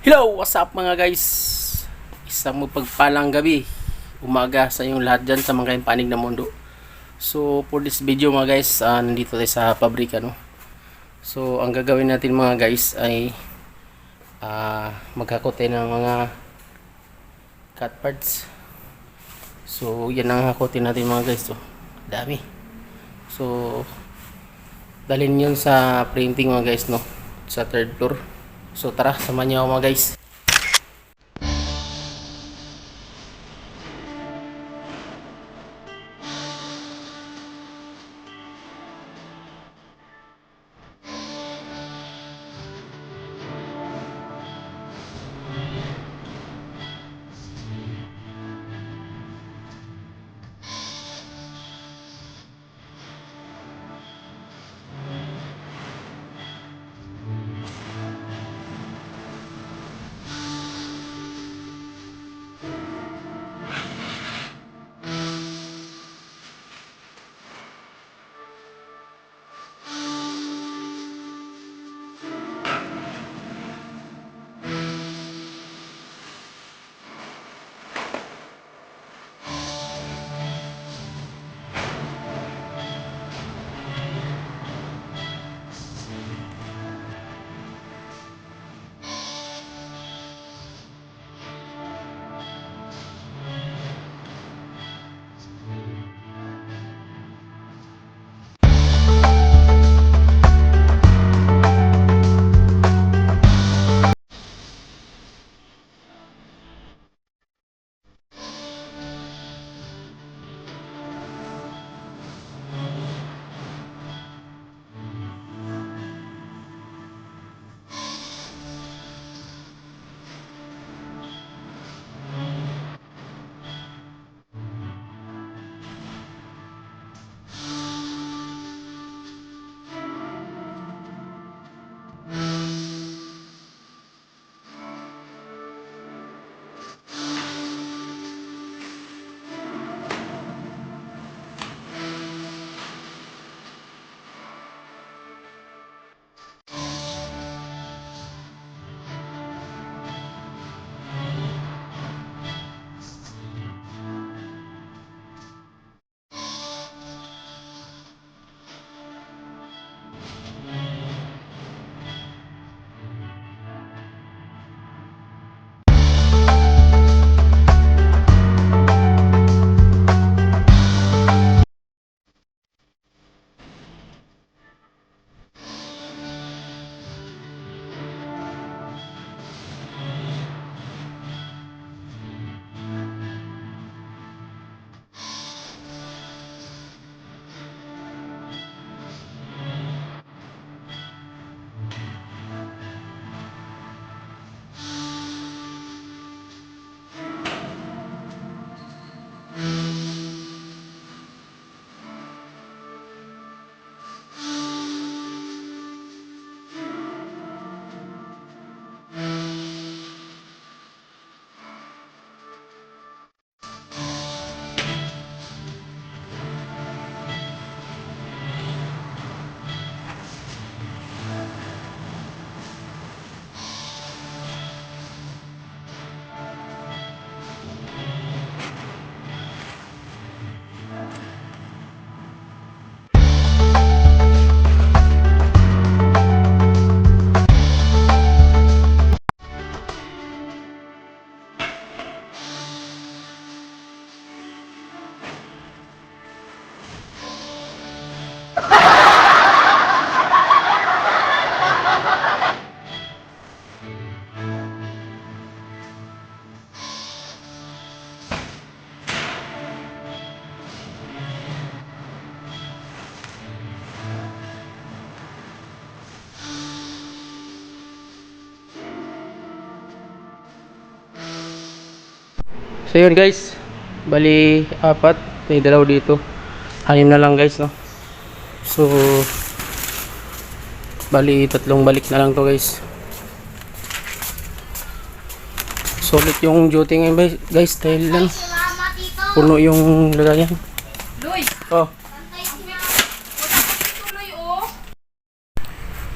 Hello! What's up mga guys? Isang mapagpalang gabi, umaga sa inyong lahat dyan sa mga kayong panig na mundo. So for this video mga guys, nandito tayo sa pabrika, no? So ang gagawin natin mga guys ay maghakot tayo ng mga cut parts. So yan ang hakotin natin mga guys, so dami. So dalhin yun sa printing mga guys, no? Sa third floor. So tara, samahan niyo ako mga guys. So yun guys, bali apat, may dalaw dito, 6 na lang guys, no? So bali 3 balik na lang to guys. Solid yung duty ngayon guys, dahil lang puno yung lagayan. Oh.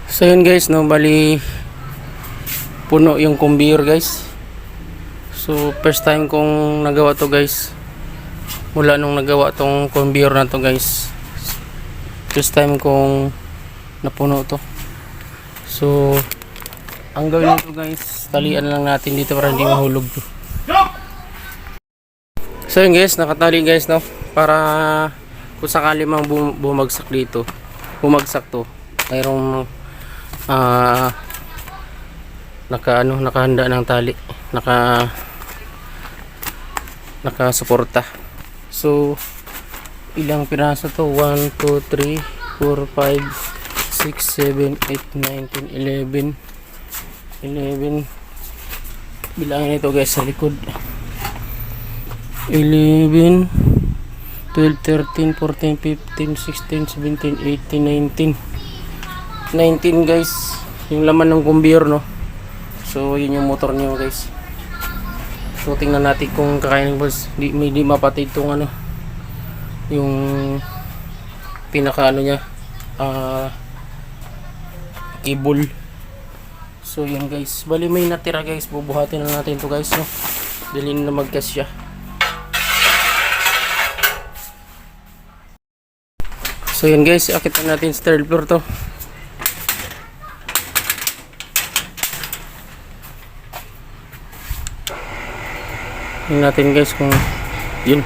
So yun guys, no, bali puno yung conveyor guys. So first time kong nagawa to guys, mula nung nagawa tong conveyor na to guys, first time kong napuno to. So ang gawin nito guys, talian lang natin dito para hindi mahulog to. So yun guys, nakatali guys no, para kung sakali mang bumagsak dito, bumagsak to, mayroong nakahanda ng tali, nakasuporta. So ilang piraso to? 1, 2, 3, 4, 5, 6, 7, 8, 9, 10, 11 bilangin ito guys sa likod. 11, 12, 13, 14, 15, 16, 17, 18, 19 19 guys yung laman ng conveyor no. So yun yung motor niyo guys. So tingnan natin kung kakainin boss. Di mapatid tong ano, yung pinaka ano niya, cable. So yun guys, bali may natira guys, bubuhatin na natin to guys no. Dalhin na magkasya. So yun guys, akitan natin sa third floor to. Tingnan natin guys kung yun.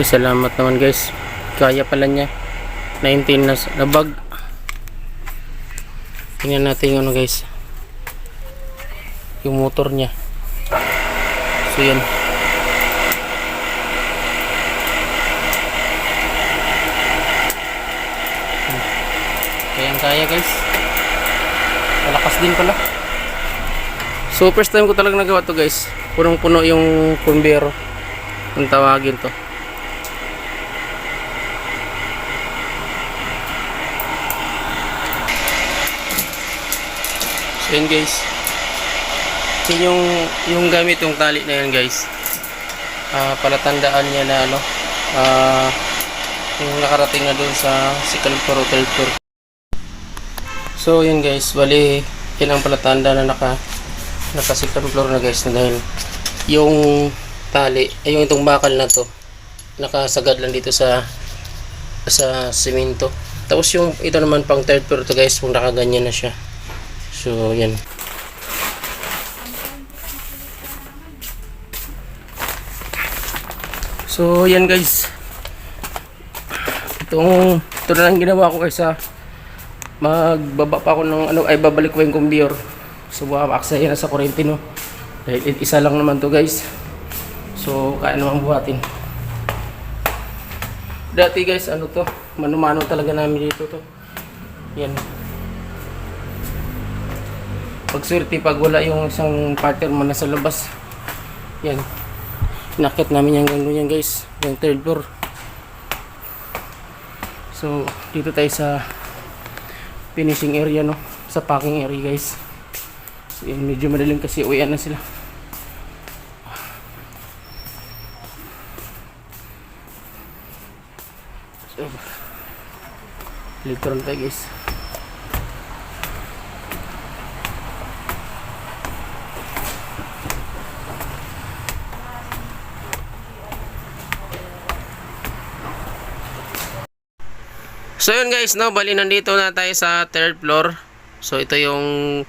Salamat naman guys, kaya pala niya. 19 na bag. Tingnan natin yung ano guys, yung motor niya. So yan. Kaya guys, malakas din pala. So first time ko talaga nagawa to guys, punong puno yung conveyor kung tawagin to. So yun guys, yung gamit yung tali na yan guys, palatandaan niya na ano, yung nakarating na dun sa second floor o third floor. So yun guys, bali yan ang palatanda na naka second floor na guys, na dahil yung tali ay yung itong bakal na to nakasagad lang dito sa simento. Tapos yung ito naman pang third floor to guys, kung nakaganyan na siya. So yan. So yan guys, ito na lang ginawa ko guys. Magbaba pa ako ng ano, ay babalik ko yung conveyor. So aksaya na sa kuryente no, dahil isa lang naman to guys. So kaya naman buhatin. Dati guys ano to, mano-mano talaga namin dito to. Yan, pagswerte pag wala yung isang partner man nasa labas. Yan, inakit namin yung ganyan guys, yung third floor. So dito tayo sa finishing area no, sa packing area guys. So yan, medyo madaling kasi uwian na sila. So electron tayo guys. So yun guys no, bali nandito na tayo sa third floor. So ito yung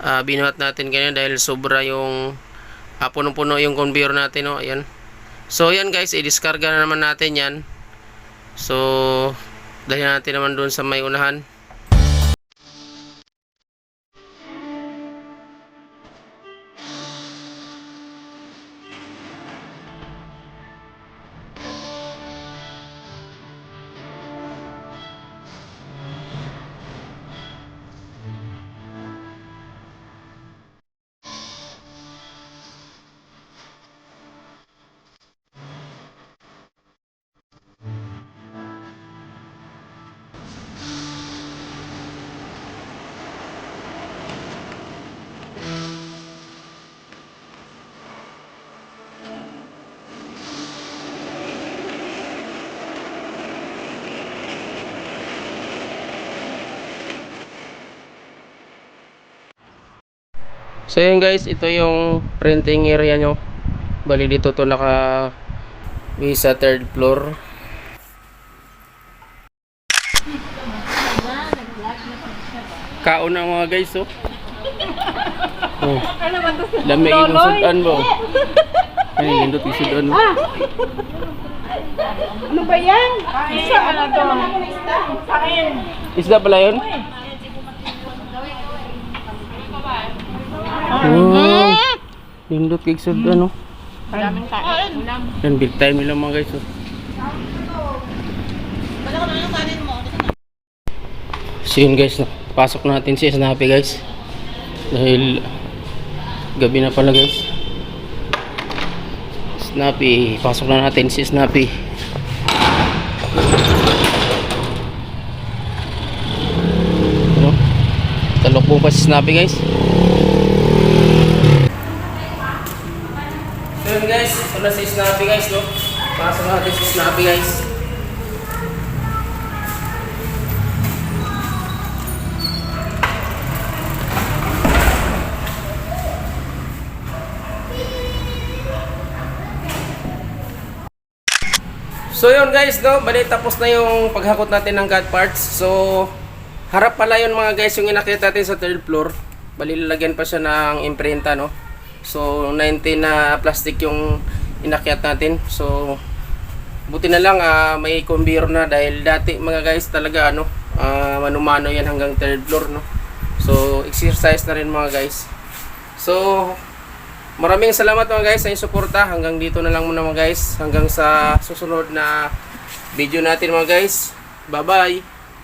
binuhat natin kanina dahil sobra yung punong-puno yung conveyor natin no. Ayan. So yan guys, i-discarga na naman natin yan. So dahil natin naman doon sa may unahan. So yun guys, ito yung printing area nyo. Bali dito to naka sa third floor. Kaon na mga guys, oh. Oh. Lamig yung sudan mo. Ay, lindot yung sudan mo. Ano ba yan? Isa ano to? Kain. Isda pala yun? Wow. Lindot kay sudan, oh. Daming kain. Ulam. Yan, big time nila mga guys, oh. So yun guys, no? Pasok natin si Snappy guys. Dahil gabi na pala guys. Snappy, pasok na natin si Snappy. Ano? Talokbong pa si Snappy guys. So yun guys, ito na si Snappy guys, no? Pasok natin si Snappy guys. So yun guys, no, bali tapos na yung paghakot natin ng God parts. So harap pala yun mga guys yung inakit natin sa third floor. Bali lalagyan pa siya ng imprenta, no. So 19 na plastic yung inakyat natin. So buti na lang may kumbiro na dahil dati mga guys talaga manumano yan hanggang third floor, no. So exercise na rin mga guys. So maraming salamat mga guys sa inyong suporta. Hanggang dito na lang muna mga guys. Hanggang sa susunod na video natin mga guys. Bye bye.